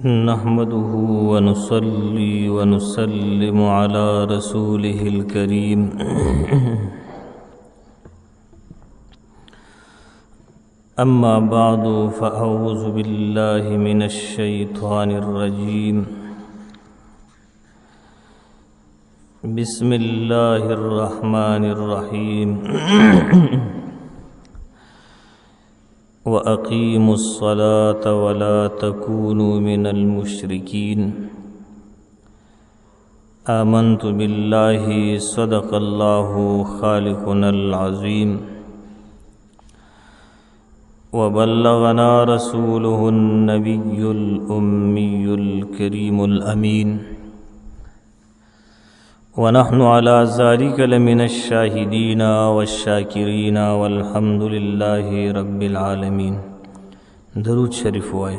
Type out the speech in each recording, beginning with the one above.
نحمده ونصلي ونسلم على رسوله الكريم أما بعد فأعوذ بالله من الشيطان الرجيم بسم الله الرحمن الرحيم وأقيموا الصلاة ولا تكونوا من المشركين آمنت بالله صدق الله خالقنا العظيم وبلغنا رسوله النبي الأمي الكريم الأمين ونحن على ذلك لمن الشاهدين والشاكرين والحمد لله رب العالمين. درود شریف وائے.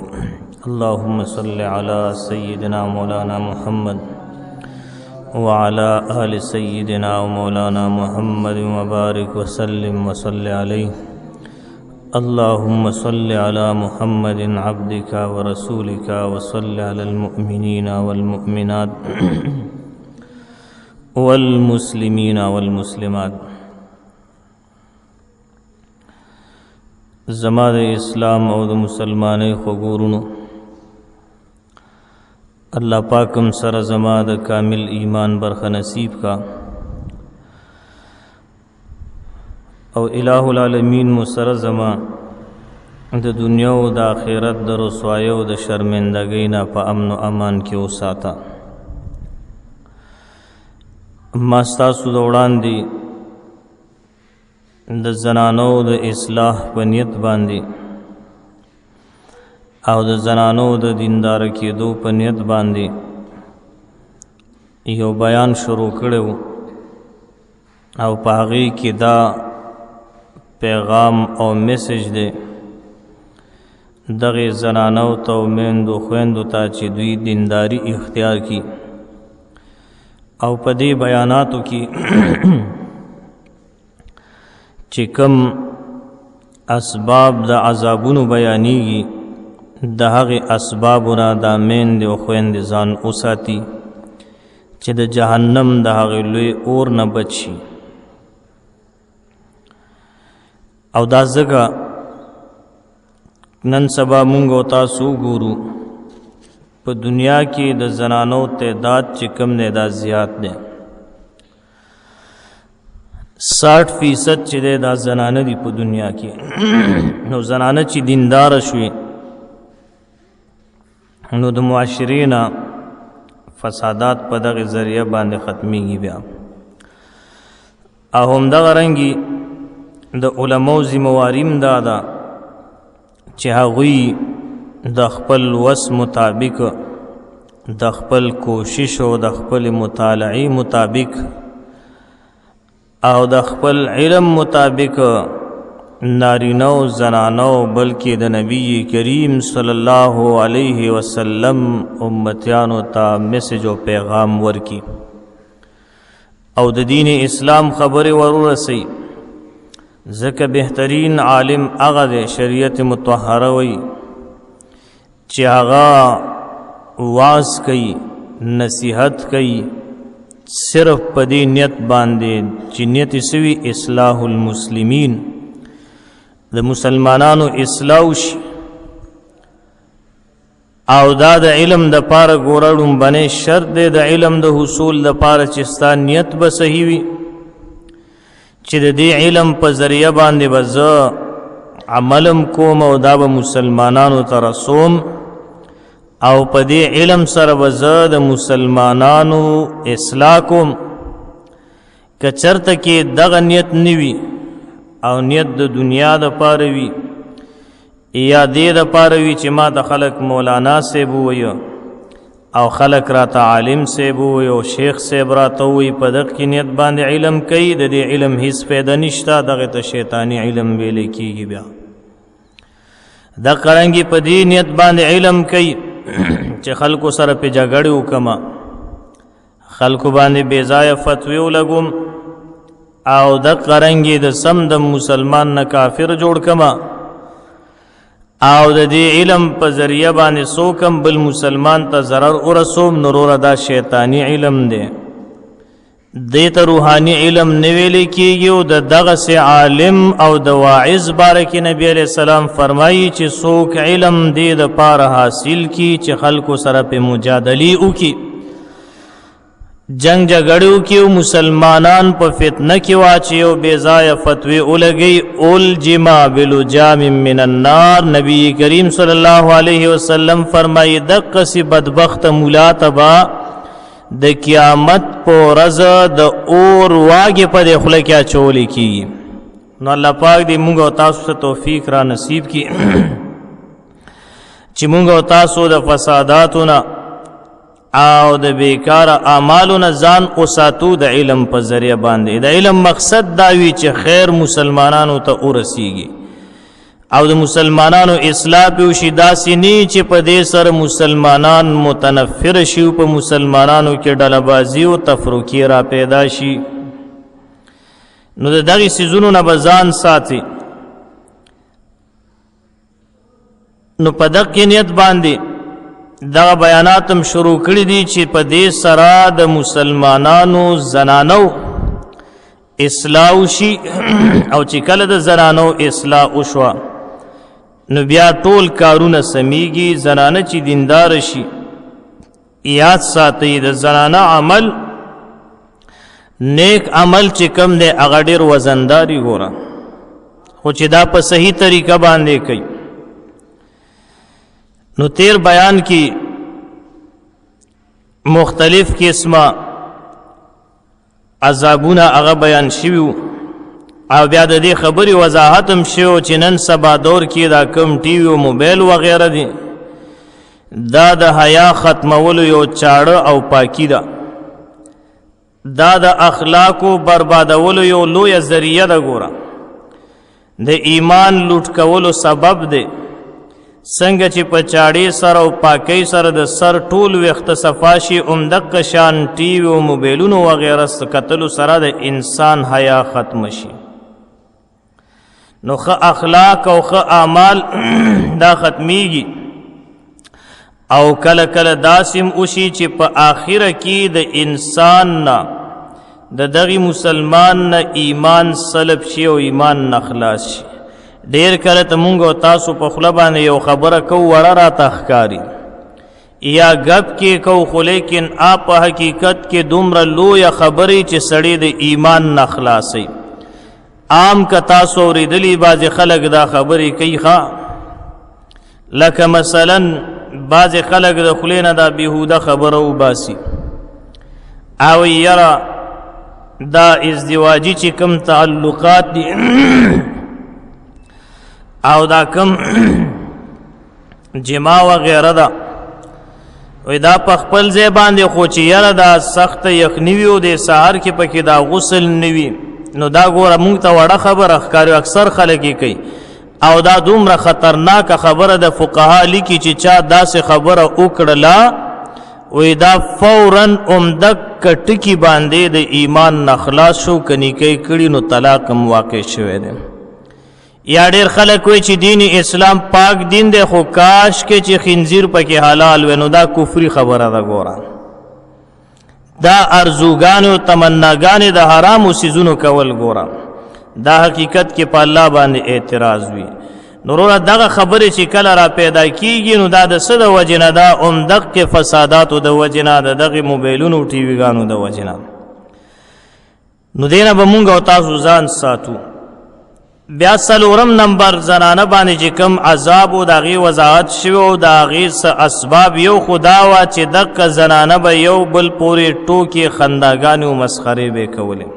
اللهم صل على سيدنا مولانا محمد وعلى آل سيدنا ومولانا محمد وبارك وسلم وصل عليه. اللهم صل على محمد عبدك ورسولك وصل على المؤمنين والمؤمنات والمسلمين والمسلمات. زما د اسلام او د مسلمانۍ خوګورونو الله پاکم سره زما د کامل ایمان برخه نصیب کا او الہ العالمین مو سره زما د دنیا او د آخرت د رسوایی او د شرمندګۍ نه په امن او امان کې وساته. ما ستاسو د وړاندې د زنانو د اصلاح په نیت باندې او د زنانو د دیندار کېدو په نیت باندې یو بیان شروع کړو او په هغې کې دا پیغام او میسج دی دغې زنانو ته او میندو خویندو ته چې دوی دینداري اختیار کړي او په دې بیاناتو کې چې کوم اسباب د عذابونو بیانېږي د هغې اسبابو نه دا میندې او خویندې ځان وساتي چې د جهنم د هغې لوی اور نه بچ شي. او دا ځکه نن سبا مونږ او تاسو ګورو په دنیا کې د زنانو تعداد چې کم دی دا زیات دی. 60% چې دی دا زنانه دي په دنیا کې. نو زنانه چې دینداره شوي نو د معاشرې نه فسادات په دغه ذریعه باندې ختمیږي بیا. او همدغه رنګې د علماو ذمواریم دا ده چې هغوی د خپل وس مطابق د خپل کوشش او د خپل مطالعې مطابق او د خپل علم مطابق نارینه او زنانه بلکې د نبی کریم صلی الله علیه وسلم امتیانو ته میسج او پیغام ورکي او د دین اسلام خبرې ورورسي. ځکه بهترین عالم هغه د شریعت مطهره وي چې هغه واعظ کوي نصیحت کوي صرف په دې نیت باندې چې نیت یې څه وي اصلاح المسلمین د مسلمانانو اصلاح شي. او دا د علم د پاره ګوره ړومبنی شرط دی د علم د حصول د پاره چې ستا نیت به صحیح وي چې د دې علم په ذریعه باندې به زه عملم کوم او دا به مسلمانانو ته رسوم او په دې علم سره به زه د مسلمانانو اصلاح کوم. که چرته کې دغه نیت نه وي او نیت د دنیا دپاره وي یا دې دپاره وي چې ما ته خلک مولانا صاحب ووایه او خلک راته عالم صاحب ووایي او شیخ صاحب راته ووایي په دغه کې نیت باندې علم کوي د دې علم هیڅ فایده نشته دغې ته شیطاني علم ویلی کېږي. بیا دغه رنګې په دې نیت باندې علم کوي چې خلکو سره پې جګړې وکړمه خلکو باندې بېځایه فتوې ولګوم او دغه رنګې د سم د مسلمان نه کافر جوړ کړمه او د دې علم په ذریعہ باندې څوکم بل مسلمان ته ضرر ورسوم نور دا شیطانی علم دی دې ته روحانی علم نه ویل کېږي او د دغه سي عالم او د واعظ بارک نبی علیہ السلام فرمایي چې څوک علم دې د پاره حاصل کی چې خلکو سره په مجادله وکي جنگ جګړو کې مسلمانان په فتنه کې واچي او بے ځای فتوی ولګي اول جما بلجام من النار نبی کریم صلی الله علیه وسلم فرمایي دغه سي بدبخت مولا تبا د قیامت په ورځ د اور واګه په خله کې اچول کی نو الله پاک دې موږ او تاسو ته توفیق را نصیب کړي چې موږ او تاسو د فساداتونه او د بیکار اعمالو ځان اوساتو د علم په ذریعہ باندې د علم مقصد دا وی چې خیر مسلمانانو ته ورسیږي او د مسلمانانو اصلاح په شي داسې نه چې په دې سره مسلمانان متنفر شي په مسلمانانو کې ډلبازي او تفرقه را پیدا شي نو د دغه سيزونو نه بزان ساتي نو په دغه نیت باندې دا بیاناتم شروع کړی دي چې په دې سره د مسلمانانو زنانو اصلاح شي او چې کله د زنانو اصلاح وشو نو بیا ټول کارونه سميږي زنانه چې دیندار شي یاد ساتي د زنانه عمل نیک عمل چې کم دی هغه ډیر وزنداري ګوره خو چې دا په صحیح طریقه باندې کوي نو تیر بیان کی مختلف قسمه عذابونه هغه بیان شویو او بیا د دې خبري وضاحت هم شو چې نن سبا دور کې دا کم ټي وي او موبایل و غیره دي دا د حیا ختمولو یو چاړه او پاکی ده دا د اخلاقو بربادولو یو لوی ذریعہ ده ګوره د ایمان لوټ کولو سبب ده څنګه چې په چاړې سره او پاکۍ سره د سر ټول وخت صفاشي عمدک شان ټي وي او موبایلونو وغیرہ کتلو سره د انسان حیا ختم شي نو ښه اخلاق او ښه اعمال دا ختميږي او کله کله داسم اوشي چې په آخره کې د انسان نه د دغه مسلمان نه ایمان سلب شي او ایمان نخلاص شي ډیر کله ته مونږ او تاسو په خله باندې یو خبره کو وړه را تخکاری یا غب کې کو خو لیکن اپ حقیقت کې دومره لوی خبرې چې سړی د ایمان نخلاصي عام کا تاسو ورېدلی باز خلک دا خبرې کوي ښا لکه مثلا باز خلک د خلینه دا بیهوده خبره وباسي او یرا دا ازدواجی چې کم تعلقات دي او دا کم جما و غیره دا وی دا په خپل ځای باندې خو چې یاره دا سخت یخنی وي او د سحر کې پکې دا غسل نوي نو دا ګوره مونږ ته وړه خبره ښکاري اکثر خلک یې کوي او دا دومره خطرناک خبره د فقها لیکي چې چا داسې خبره وکړله وی دا فوراً عمدک ټکی باندې د ایمان نخلاص شو کنیکي کړي نو طلاق هم واقع شوی دی یا ډیر خلک وی چې دین اسلام پاک دین دی خو کاش کې چې خنزیر پکې حلال ونو دا کفری خبره ده ګوره دا ارزوګان او تمناګان د حرام سيزونو کول ګوره دا حقیقت کې په الله باندې اعتراض وی نورونه دغه خبره چې کله را پیدا کیږي نو دا د صد وجنه دا عمدق فسادات او د وجنه دغه موبایلونو ټي وی غانو د وجنه نو دینه به مونږ او تاسو ځان ساتو بیا سلورم نمبر زنانه باندې چې کم عذاب او دغه وضاحت شوی او دغه اسباب یو خدا وا چې دغه زنانه به یو بل پوری ټوکی خنداګان او مسخره به کولې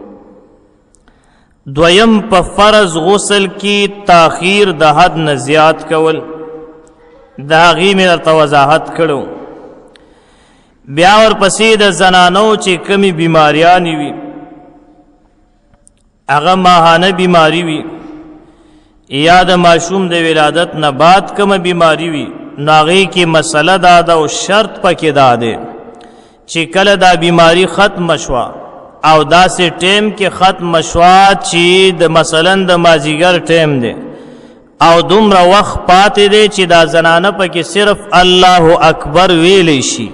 دویم په فرض غسل کی تاخير د حد نه زیات کول دا غي مې توضاحت کړو بیا ور پسې د زنانو چې کمی بیماریاں وي هغه ماهانه بیماری وي یا د ماشوم د ولادت نه بعد کوم بیماری وي ناغي کې مسله دا او شرط پکې دا ده چې کله دا بیماری ختم شوا او دا سه ټیم کې ختم شوا چې د مثلا د مازیګر ټیم ده او دومره وخت پاتې دی چې دا زنانه پکې صرف الله اکبر ویلی شي،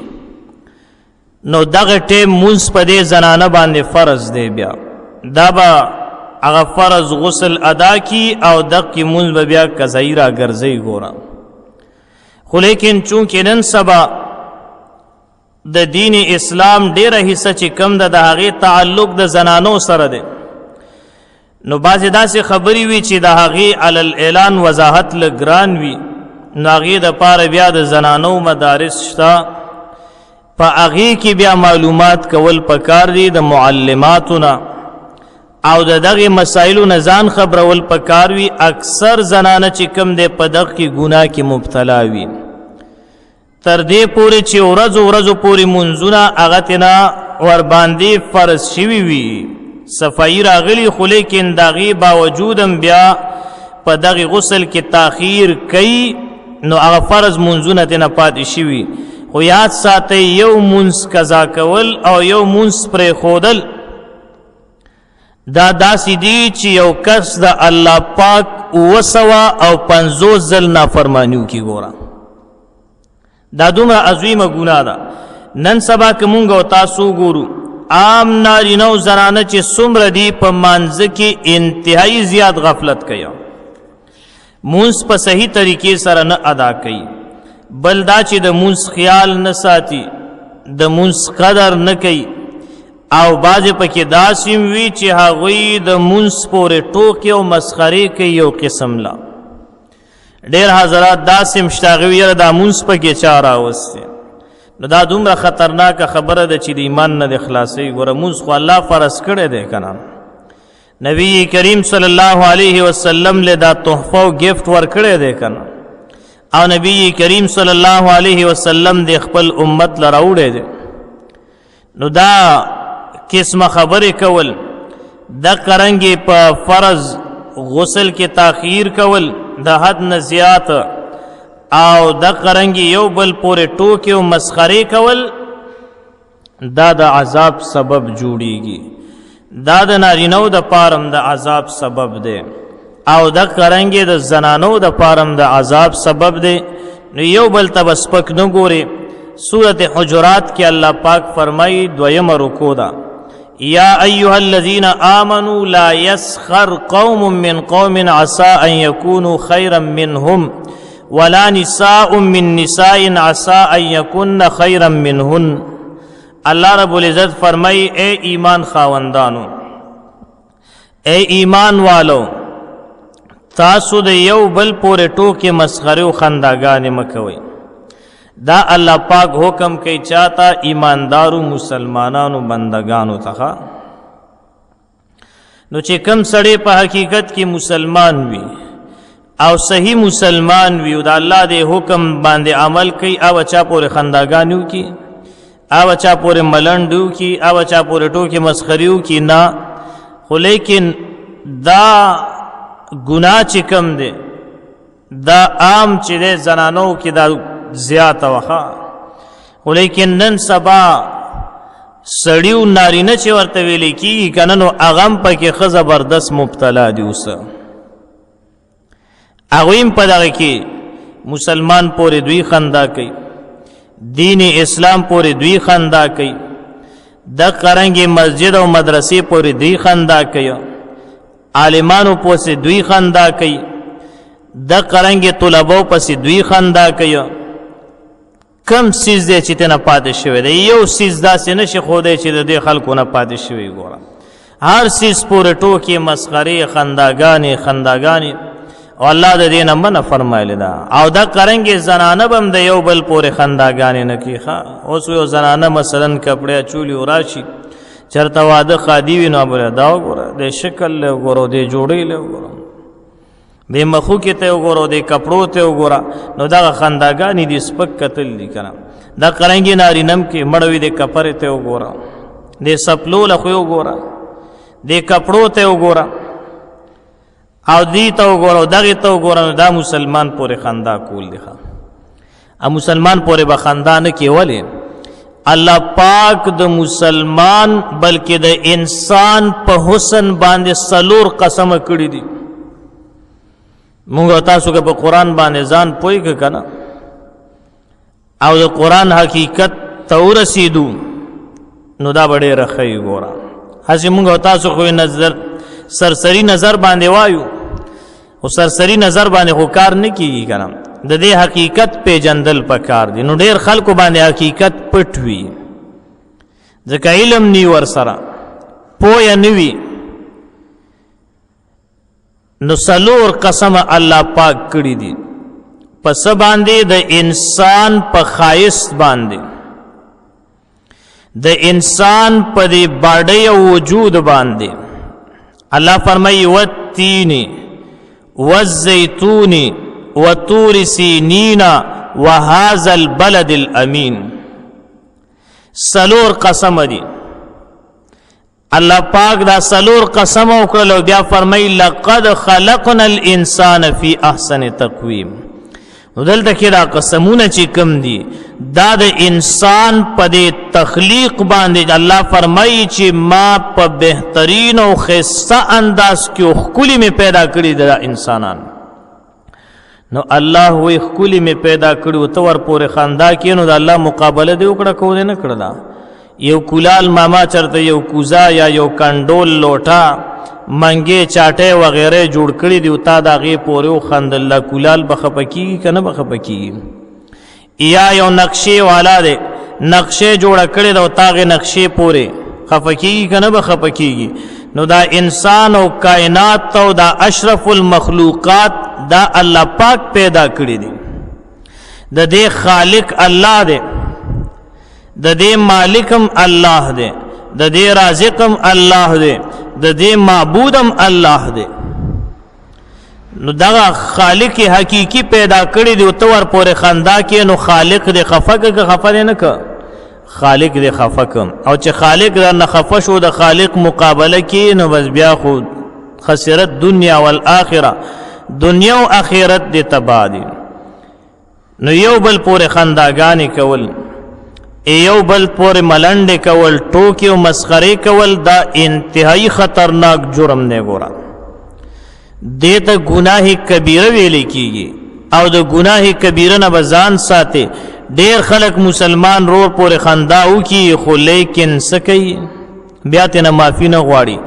نو دغه ټیم مونځ په دې زنانه باندې فرض دی. بیا دا به هغه فرض غسل ادا کی او دغه مونځ به بیا قضایي راګرځي. ګوره خو لیکن چونکې نن سبا د دین اسلام ډیره حصہ چې کم ده د هغې تعلق د زنانو سره دی، نو بعضې داسې خبرې وي چې د هغې علی الاعلان وضاحت لږ ګران وي، نو هغې دپاره بیا د زنانو مدارس شته، په هغې کې بیا معلومات کول پکار دي د معلماتو نه، او د دغې مسایلو نه ځان خبرول پکار وي. اکثر زنانه چې کم دی په دغه کې ګناه کې مبتلا وي، تر دې پورې چې ورځو پورې منځونه هغه تېنه ورباندې فرض شوي وي، صفایي راغلي، خو لیکن د هغې باوجود هم بیا په دغې غسل کې تاخیر کوي، نو هغه فرض منځونه تېنه پاتې شوي. خو یاد ساتئ یو منځ قضا کول او یو منځ پرېښودل دا داسې دي چې یو کس د الله پاک 250 ځل نافرماني وکړي. ګوره دا دومره عظیمه ګناه ده. نن سبا که مونږ او تاسو ګورو عام نارینه او زنانه چې څومره دي په مانځه کې انتهایی زیات غفلت کوي، مونځ په صحیح طریقې سره نه ادا کوي، بل دا چې د مونځ خیال نه ساتي، د مونځ قدر نه کوي، او بعضې پکې داسې وي چې هغوی د مونځ پورې ټوکې او مسخرې کوي یو قسم لا. ډېر حضرات داسې هم شته هغوی یاره دا مونځ پکې چا راوستی، نو دا دومره خطرناکه خبره ده چې د ایمان نه د خلاصوي. ګوره مونځ خو الله فرض کړی دی که نه، نبی کریم صلی الله علیه وسلم له دا تحفه او ګفټ ورکړی دی که نه، او نبی کریم صلی الله علیه وسلم د خپل امت له راوړی دی. نو دا قسمه خبرې کول، د قرنګې په فرض غسل کې تاخیر کول د حد نه زیات، او د قرنګې یو بل پورې ټوکې او مسخرې کول، دا د عذاب سبب جوړیږي، دا د نارینهو د پارم د عذاب سبب دی، او د قرنګې د زنانو د پارم د عذاب سبب دی. نو یو بل ته به سپک نه ګوري. سورت حجرات کې الله پاک فرمایي 2 رکوع ده، یا ایها الذین آمنوا لا یسخر قوم من قوم عسى ان یکونوا خیرا منهم ولا نساء من نساء عسى ان یکن خیرا منهن. الله رب العزت فرمایي اے ایمان خاوندانو، اے ایمان والو، تاسو د یو بل پورې ټوکې مسخرې او خنداګانې مه کوئ. دا الله پاک حکم کوي چاته؟ ایماندارو مسلمانانو بندگانو ته. نو چې کم سړی په حقیقت کې مسلمان وي او صحیح مسلمان وي او د الله د حکم باندې عمل کوي، او چا پورې خنداګانې وکړي، او چا پورې ملنډ وکړي، او چا پورې ټوکې مسخرې وکړي، نه. خو لیکن دا ګناه چې کم دی دا عام چې دی زنانو کې دا زیاته وخه. خو لیکن نن سبا سړیو نارینه چې ورته ویلی کېږي که نه، نو هغه هم پکې ښه زبردست مبتلا دي. اوس هغوی هم په دغه کې مسلمان پورې دوی خندا کوي، دین اسلام پورې دوی خندا کوي، د قرنګې مسجد او مدرسې پورې دوی خندا کوي، عالمانو پسې دوی خندا کوي، د قرنګې طلبو پسې دوی خندا کوي. کم سیز دی چې تینا پاتې شوی دی؟ یو سیز داسې نشي ښودی چې د دې خلکو نه پاتې شوی. ګوره هر سیز پورې ټوکې مسخرې خنداګانې، او الله د دې نه منع فرمایلی ده. او دا قرنګې زنانه به هم د یو بل پورې خنداګانې نه کوي. اوس یو زنانه مثلا کپړې اچولي او راشي چېرته واده خادي وي، نو به دا وګوره د شکل له وګوره، د جوړۍ له وګوره، د مخو کې ته وګوره، د کپړو ته وګوره، نو دغه خنداګانې دي سپک کتل دي که نه. دا قرنګې نارینه م کې مړه وي، د کپرې ته وګوره، د سپلو له خو وګوره، د کپړو ته وګوره، او دی ته وګوره، دغې ته وګوره. نو دا مسلمان پورې خندا کول دي. مسلمان پورې به خندا نه کوي. ولې؟ الله پاک د مسلمان بلکې د انسان په حسن باندې 4 قسمه کړي دي. مونږ تاسو که په قرآن باندې ځان پوی که کنه او د قرآن حقیقت ته ورسېدو نو دا به ډېره ښه ګوره. هسې مونږ تاسو خو نظر سرسری نظر باندې وایو خو سرسری نظر باندې خو کار نه کیږي کنه. د دې حقیقت پیژندل پکار دي. نو ډېر خلکو باندې حقیقت پټ وي ځکه علم نی ورسره پویه نه وي. نو څلور قسمه الله پاک کړي دي په څه باندې؟ د انسان په ښایست باندې، د انسان په دې باډۍ او وجود باندې. الله فرمایي والتین والزیتون وطور سینین وهذا البلد الامین. څلور قسم دي. الله پاک دا څلور قسم وکړل او بیا فرمایي لقد خلقنا الانسان فی احسن تقویم. نو دلته کې دا قسمونه چې کم دي دا د انسان په دې تخلیق باندې الله فرمایي چې ما په بهترین او ښایسته انداز کې ښکلي مې پیدا کړي د انسانان. نو الله وی ښکلي مې پیدا کړي ته ورپورې خندا کې نو د الله مقابله دې وکړه کو دې نه کړله. یو کولال ماما چرته یو کوزا یا یو کنډول لوټه منګې چاټې وغیره جوړ کړي دي او تا د هغې پورې وخندل. الله کولال به خفه کېږي که نه به خفه کېږي؟ یا یو نقشې والا دی نقشې جوړه کړې ده او تا هغې نقشې پورې خفه کېږي که نه به خفه کېږي؟ نو دا انسان او کائنات او دا اشرف المخلوقات دا الله پاک پیدا کړي دي. د دې خالق الله دی، د دې مالکم الله دی، د دې رازقم الله دی، د دې معبودم الله دی. نو دغه خالق حقیقی پیدا کړي دی او ته ورپورې خندا کې نو خالق دې خفه که خفه دې نه که؟ خالق دې خفه کم. او چې خالق در نه خفه شو د خالق مقابله کې نو بس بیا خو خسرت دنیا والآخره، دنیا او آخرت دې تباه دي. نو یو بل پورې خنداګانې کول، یو بل پورې ملنډې کول، ټوکې او مسخرې کول دا انتهایی خطرناک جرم دی. ګوره دې ته ګناه کبیره ویلې کېږي او د ګناه کبیره نه به ځان ساتي. ډېر خلک مسلمان رور پورې خندا وکړي خو لیکن څه کوي؟ بیا ترې نه معافي نه غواړي.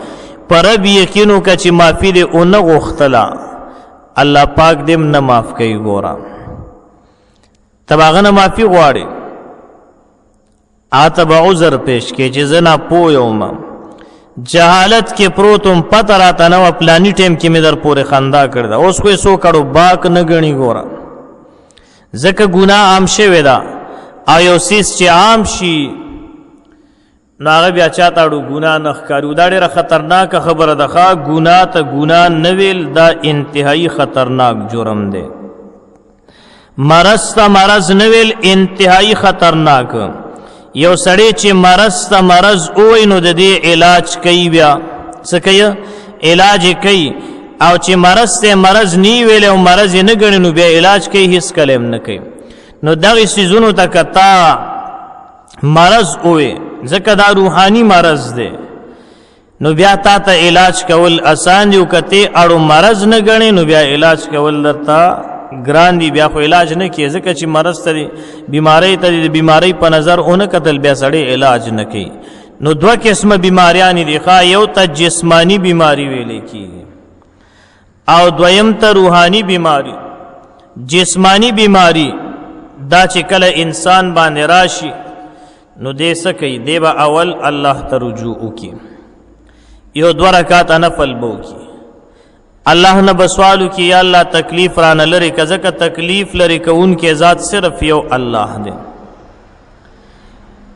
په رب یقین وکړه چې معافي دې ونه غوښتله الله پاک دې نه معاف کوي. ګوره ته به هغه نه معافي غواړې آته به عذر پیش کې چې زه ناپوه یم، جهالت کې پروتم، پته راته نه وه پلاني ټیم کې مې در پورې خندا کړې ده. اوس خو یې څو کړو باک نه ګڼي. ګوره ځکه ګناه عام شوې ده او یو څیز چې عام شي نو هغه بیا چا ته اړو ګناه نه ښکاري. دا ډېره خطرناکه خبره ده. ګناه ته ګناه نه ویل دا انتهایی خطرناک جرم دی. مرض ته مرض نه ویل انتهایی خطرناک. یو سړی چې مرض ته مرض ووایي نو د دې علاج کوي. بیا څه کوي؟ علاج یې کوي. او چې مرض ته مرض نی ویلی او مرض یې نه ګڼي نو بیا علاج کوي هېڅ کله هم نه کوي. نو دغې څیزونو ته که تا مرض ووایې ځکه دا روحاني مرض دی نو بیا تا ته علاج کول اسان دي. او که ته اړو مرض نه ګڼې نو بیا علاج کول درته ګران دي. بیا خو علاج نه کیږي ځکه چې مرض ته بیماری ته د بیماری په نظر اونه کتل بیا سړی علاج نه کوي. نو دوه قسمه بیماریانې دي. یو ته جسمانی بیماری ویلې کېږي او دویم ته روحانی بیماری. جسمانی بیماری دا چې کله انسان باندې راشي نو دې څه کوي؟ دی به اول الله ته رجوع وکړي، یو دوه رکعاته نفل به وکړي، الله نه به سوال وکړي یا الله تکلیف رانه لرې که ځکه تکلیف لرې کوونکی ذات صرف یو الله دی.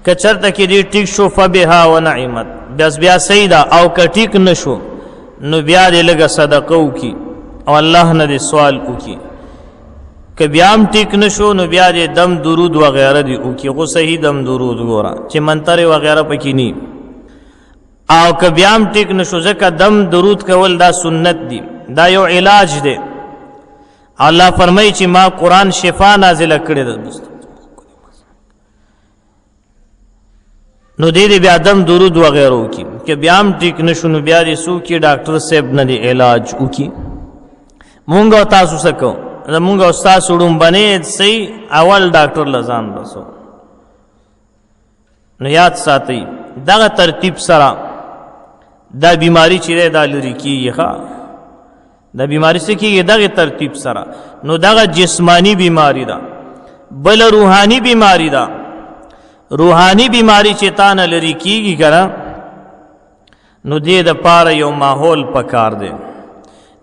که چېرته کې دې ټیک شو فبها ونعمت بس بیا صحیح ده. او که ټیک نه شو نو بیا دې لږه صدقه وکړي او الله نه دې سوال وکړي. که بیا هم ټیک نه شو نو بیا دې دم درود وغیره دې وکړي. خو صحیح دم درود ګوره چې منترې وغیره پکې نی. او که بیا هم ټیک نه شو ځکه دم درود کول دا سنت دی، دا یو علاج دی. الله فرمایي چې ما قرآن شفا نازله کړې ده. نو دې بیا دم درود وغیره وکړي. که بیا هم ټیک نه شو نو بیا دې څوک ډاکټر صاحب نه دې علاج وکړي. مونږ او تاسو سکو زمونږ او تاسو ډومبنې صحیح اول ډاکټر لزان رسو. نو یاد ساتئ دغه ترتیب سره دا بیماری چې دا لري کیږي ښه دا بیماری څه کیږي دغه ترتیب سره. نو دغه جسمانی بیماری ده بل روحانی بیماری ده. روحانی بیماری چې تا نه لري کیږي کنه نو دې د پاره یو ماحول پکار دی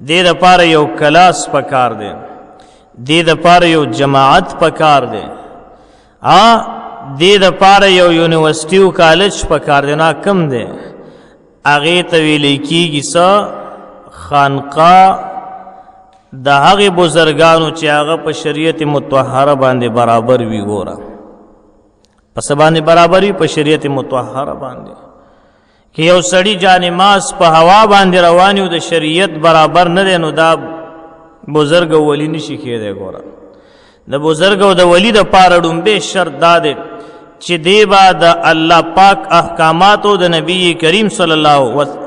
دې د پاره یو کلاس پکار دی دې د پاره یو جماعت پکار دی دې د پاره یو یونیورسيټي او کالج پکار دی نه کم دی هغې ته ویلی کېږي څه خانقاه د هغې بزرګانو چې هغه په شریعت مطهره باندې برابر وي. ګوره په څه باندې برابر وي؟ په شریعت مطهره باندې. که یو سړي جانماز په هوا باندې روان وي د شریعت برابر نه دی نو دا بزرګ او ولی نشي کېدی. ګوره د بزرګ او د ولی د پاره ډومبې شرط دا دی چې دی با د الله پاک احکاماتو د نبی کریم صلی الله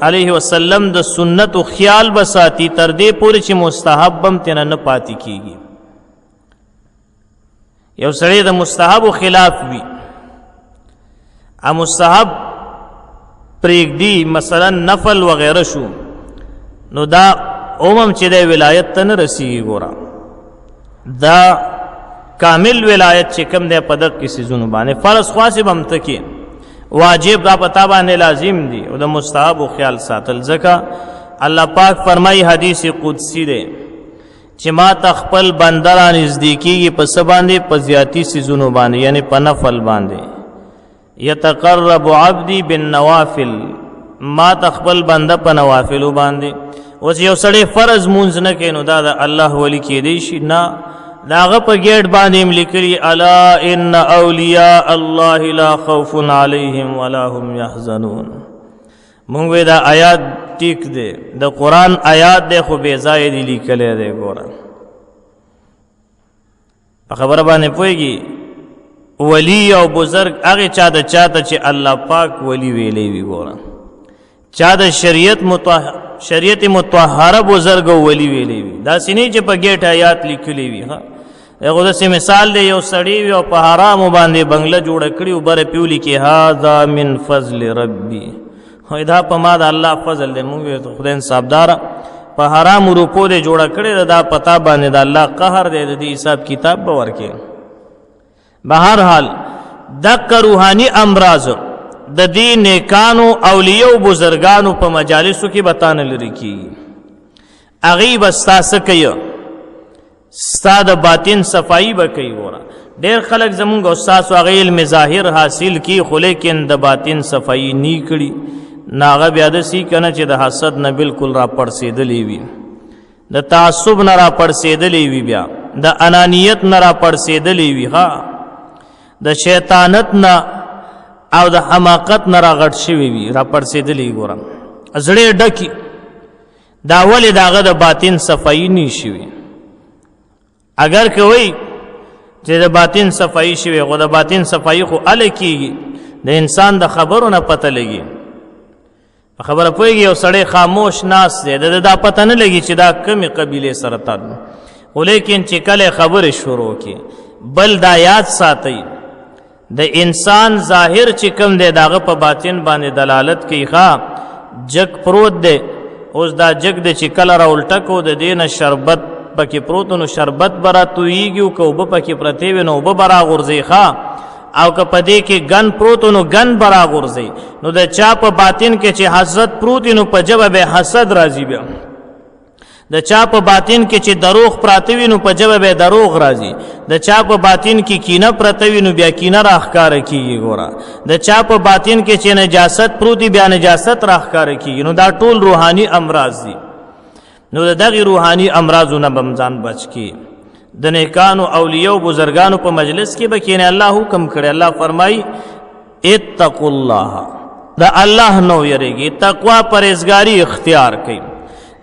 علیه وسلم د سنتو خیال بساتی تر دې پورې چې مستحب بم تینا نه پاتې کیږي. یو سړی د مستحب خلاف وي مستحب پرېږدي مثلا نفل وغیره شو نو دا عموم چې د ولایت ته نه رسیږي. ګوره دا کامل ولایت چې کم دی په دغه څیزونو باندې فرض خاص به هم تکي واجب دا پتا باندې لازم دی او د مستحب او خیال ساتل. ځکه الله پاک فرمای حدیث قدسی دی چې ما تخپل بنده را نږدې کېږي په څه باندې په زیاتی څیزونو باندې یعنی په نفل باندې. یتقرب عبدی بالنوافل ما تخپل بنده په نوافلو باندې. اوس یو سړی فرض مونځ نه کوي نو دا د الله ولی کېدی شي نه داغه په گیټ باندې هم لیکلي الا ان اولیاء الله لا خوف علیهم ولا هم یحزنون. مونږ دا آیات ټیک دی د قرآن آیات دی خو بې ځایه دی لیکلی دی. ګوره په خبره باندې پوهېږي ولی او بزرگ هغې چا د چاته چې الله پاک ولی ویلی وي. ګوره چا د شریعت مطهره بزرگ او ولی ویلی وي داسې نه چې په گیټ آیات لیکلی وي. هغه داسې مثال دی یو سړی وي او په حرامو باندې بنګله جوړه کړي او بره پې ولیکي هذا من فضل ربي دا په ما د الله فضل دی. مونږ خدای انصافداره په حرامو روپو دی جوړه کړې دا پتا باندې د الله قهر دی د دې حساب کتاب به ورکړي. بهر حال دغه روحاني امراض د دې نیکانو اولیو بزرګانو په مجالسو کې به نه لرې کېږي. هغې به ستا څه کوي ستا د باطن صفایي به کوي. ګوره ډېر خلک زمونږ او ستاسو هغې علم ظاهر حاصل کي خو لیکن د باطن صفایي نی کړي نو هغه بیا داسې که نه چې د حسد نه بلکل را پړسېدلی وي د تعصب نه را پړسېدلی وي بیا د انانیت نه را پړسېدلی وي د شیطانت نه او د حماقت نه را غټ شوي وي را پړسېدلی. ګوره زړې ډکي دا ولې د هغه د باطن صفایي نه شوي. اگر کوي چې د باطن صفایي شوي خو د باطن صفایي خو هله کېږي د انسان د خبرو نه پته لګي. په خبره پوهېږي یو سړی خاموش ناست دی د دا پته نه لګي چې دا کمې قبیلې سره تعلق خو لیکن چې کله خبرې شروع کړي. بل دا یاد ساتئ د انسان ظاهر چې کم دی د هغه په باطن باندې دلالت کوي. جگ پروت دی اوس دا جگ دی چې کله را الټه کو د دې نه شربت پکې پروت نو شربت به را تویېږي او که اوبه پکې پرتې وي نو اوبه به راغورځي او که په دې کې ګن پروت نو ګن به راغورځي. نو د چا په باطن کې چې حسد پروت نو په ژبه به حسد راځي. بیا د چا په باطن کې چې دروغ پراته وي نو په ژبه به دروغ راځي. د چا په باطن کې کینه پرته وي نو بیا کینه راښکاره کېږي. ګوره د چا په باطن کې چې نجاست پروت وي بیا نجاست راښکاره کېږي. نو دا ټول روحاني امراض دي. نو د دغې روحاني امراضو نه به ځان بچ کړي. د نیکانو اولیو بزرګانو په مجلس کې به کښېنې الله حکم کړی. الله فرمایي اتقوا الله د الله نو یریږي. تقوا پرهیزګاري اختیار کوي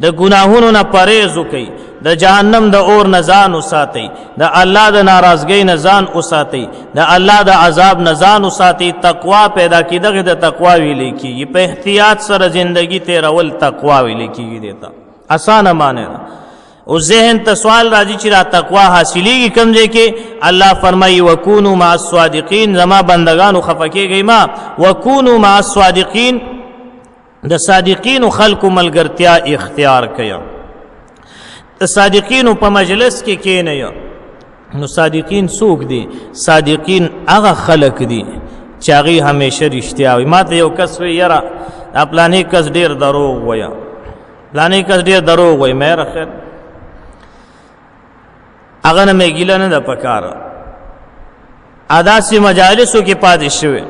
د ګناهونو نه پرهیز وکړئ د جهنم د اور نه ځان وساتئ د الله د ناراضګۍ نه ځان وساتئ د الله د عذاب نه ځان وساتئ. تقوا پیدا کړي دغې د تقوا ویلی کېږي. په احتیاط سره زندگی تیرول تقوا ویلی کېږي. دیتا اسانه معنی ده. او ذهن ته سوال راځي چې را تقوا حاصلېږي کوم ځای کې الله فرمایي وکونو مع الصادقین زما بندگانو خفه کېږئ ما وکونو مع الصادقین د صادقینو خلکو ملګرتیا اختیار کړئ د صادقینو په مجلس کې کېنئ نو صادقین څوک دي صادقین هغه خلک دي چې هغې همیشه رښتیا وي ما ته یو کس وی یاره دا پلانې کس ډېر دروغ وایه پلانې کس ډېر دروغ وایي مې یاره خیر هغه نه مې ګیله نه ده پکاره داسې مجالسو کې پاتې شوی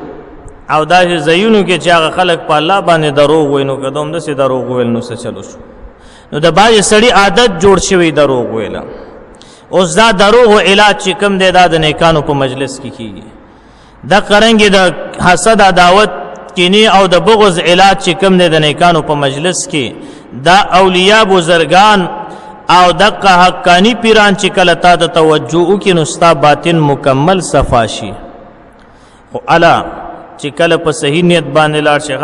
او داسې ځایونو کې چې هغه خلک په الله باندې دروغ وایي نو که ده همداسې دروغ ویل نو څه چلو شو نو د بعضې سړي عادت جوړ شوی دروغ ویله اوس دا دروغ علاج چې کوم دی دا د نیکانو په مجلس کې کیږي دا قرنګې د حسد عداوت کینې او د بغض علاج چې کوم دی د نیکانو په مجلس کې دا اولیاء بزرگان او دغه حقانی پیران چې کله تا ته توجه وکړي نو ستا باطن مکمل صفا شي خو الا چې کله په صحیح نیت باندې لاړ شي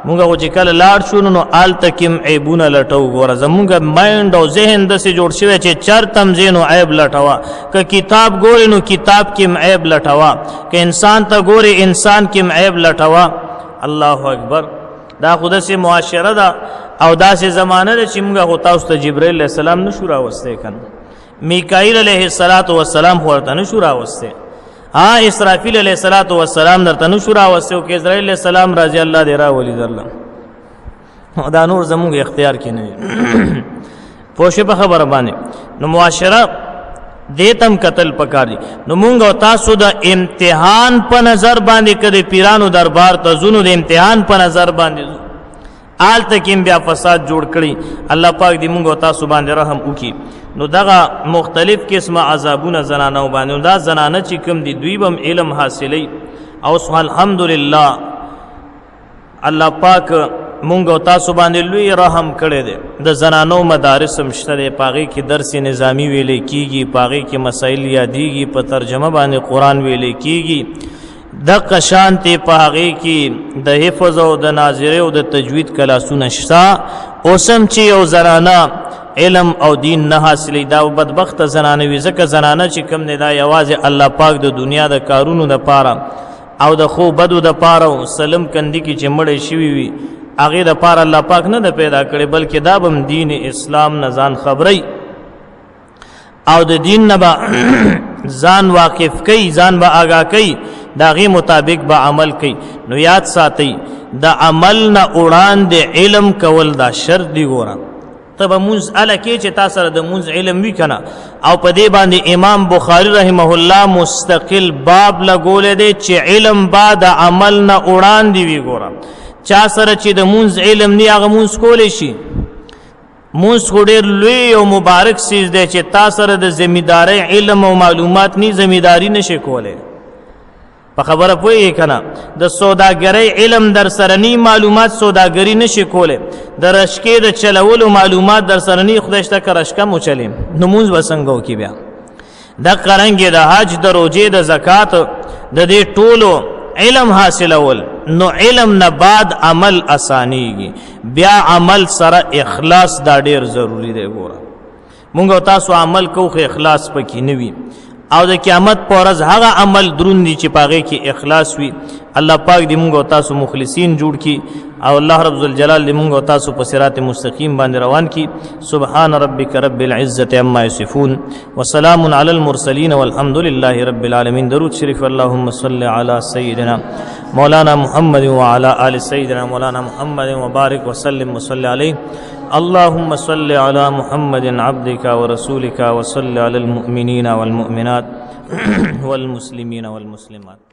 مونږ خو چې کله لاړ شو نو هلته کې عیبونه لټو ګوره زمونږ مایند او ذهن داسې جوړ شوی چې چرته هم ځې نو عیب لټوه که کتاب ګورې نو کتاب کې هم عیب لټوه که انسان ته ګورې انسان کې هم عیب لټوه الله اکبر دا خو داسې معاشره ده او داسې زمانه ده چې موږ خو تاسو ته جبرائیل علیه السلام نشو راوستی کنه میکائیل علیه السلام خو ورته نشو راوستی اسرافیل علیه السلام درته نشو راوستی او که اسرائیل علیه السلام راځي الله دې راولي درله دا نور زموږ اختیار کې نه وي پوه شوې په خبره باندې نو معاشره دې تم قتل پکار دي نو مونږ او تاسو د امتحان په نظر باندې کړي پیرانو دربار ته زونو د امتحان په نظر باندې آل تکیم بیا فساد جوړ کړي الله پاک دې مونږ او تاسو باندې رحم وکړي نو دغه مختلف قسمه عذابونه زنانو باندې دا زنانه چې کوم دي دوی بم علم حاصلې او الحمدلله الله پاک مونږ او تاسو باندې لوی رحم کړی دی د زنانو مدارس هم شته دی پاغې کې درس نظامی ویلې کیږي پاغې کې مسائل یادېږي په ترجمه باندې قرآن ویلې کیږي دغه شانتې پاغې کې د حفظ او د ناظرې او د تجوید کلاسونه شته اوس هم چې یو زنانه علم او دین نه حاصلې دا بدبخته زنانه وي ځکه زنانه چې کوم دی دا یوازې الله پاک د دنیا د کارونو دپاره او د خو بدو دپاره سلم کندي کې چې مړی شوي وي هغې دپاره الله پاک نه ده پیدا کړی بلکې دا به دین اسلام نه ځان خبرئ او د دین نه به ځان واقف کوي ځان به آګاه کوي د هغې مطابق به عمل کوي نو یاد ساتئ د عمل نه وړاندې علم کول دا شرط دی ګوره ته به مونځ هله کې چې تا سره د مونځ علم وي که نه او په دې باندې امام بخاري رحمه الله مستقل باب لګولی دی چې علم به د عمل نه وړاندې وي ګوره چا سره چې د مونځ علم نی هغه مونځ کولی شي مونځ خو ډېر لوی او مبارک څیز دی چې تا سره د ذمېدارۍ علم او معلومات نی ذمېداري نشي کولی په خبره پوهېږې که نه د سوداګرۍ علم در سره نی معلومات سوداګري نشي کولی د رشکې د چلولو معلومات در سره نی خدای شته که رشکه مو چلیم نو مونځ به څنګه وکړي بیا دقه رنګې د حج د روجې د زکات د دې ټولو علم حاصلول نو علم نه بعد عمل اسانیږي بیا عمل سره اخلاص دا ډیر ضروری دی ګوره مونږ او تاسو عمل کوو خو اخلاص پکې نه وي او د قیامت په ورځ هغه عمل دروند دي چې پاغې کې اخلاص وي الله پاک دې مونږ او تاسو مخلصین جوړ کړي او الله رب الجلال دې مونږ او تاسو په صراط مستقیم باندې روان کړي سبحان ربک رب العزة عما یصفون وسلام علی المرسلین والحمد لله رب العالمین درود شریف اللهم صل علی سیدنا مولانا محمد وعلى آل سيدنا مولانا محمد وبارك وسلم وصل عليه اللهم صل على محمد عبدك ورسولك وصل على المؤمنين والمؤمنات والمسلمين والمسلمات